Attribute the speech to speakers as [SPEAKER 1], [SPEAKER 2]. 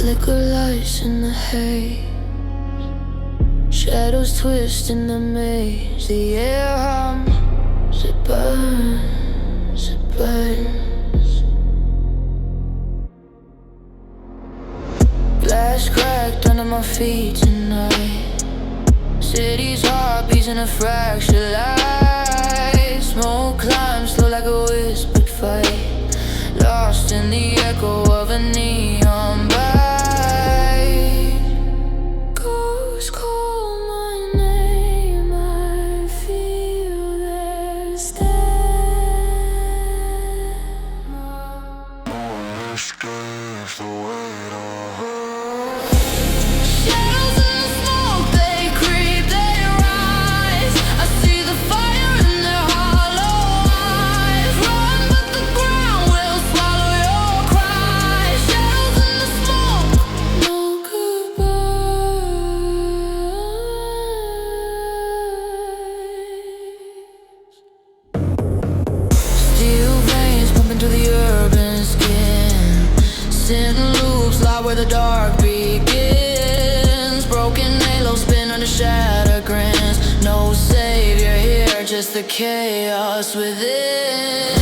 [SPEAKER 1] Liquor lights in the haze, shadows twist in the maze. The air hums, it burns, it burns. Glass cracked under my feet tonight. City's heart beats in a fractured light. Smoke climbs slow like a whispered fight, lost in the echo of a neon light. Ghosts call my name, I feel their stare. Escapes the weight of her. Shadows in the smoke, they creep, they rise. I see the fire in their hollow eyes. Run, but the ground will swallow your cries. Shadows in the smoke, no goodbyes. Steel veins pumping through the urban skin. Sin loops lie where the dark begins. Broken halos spin under shattered grins. No savior here, just the chaos within.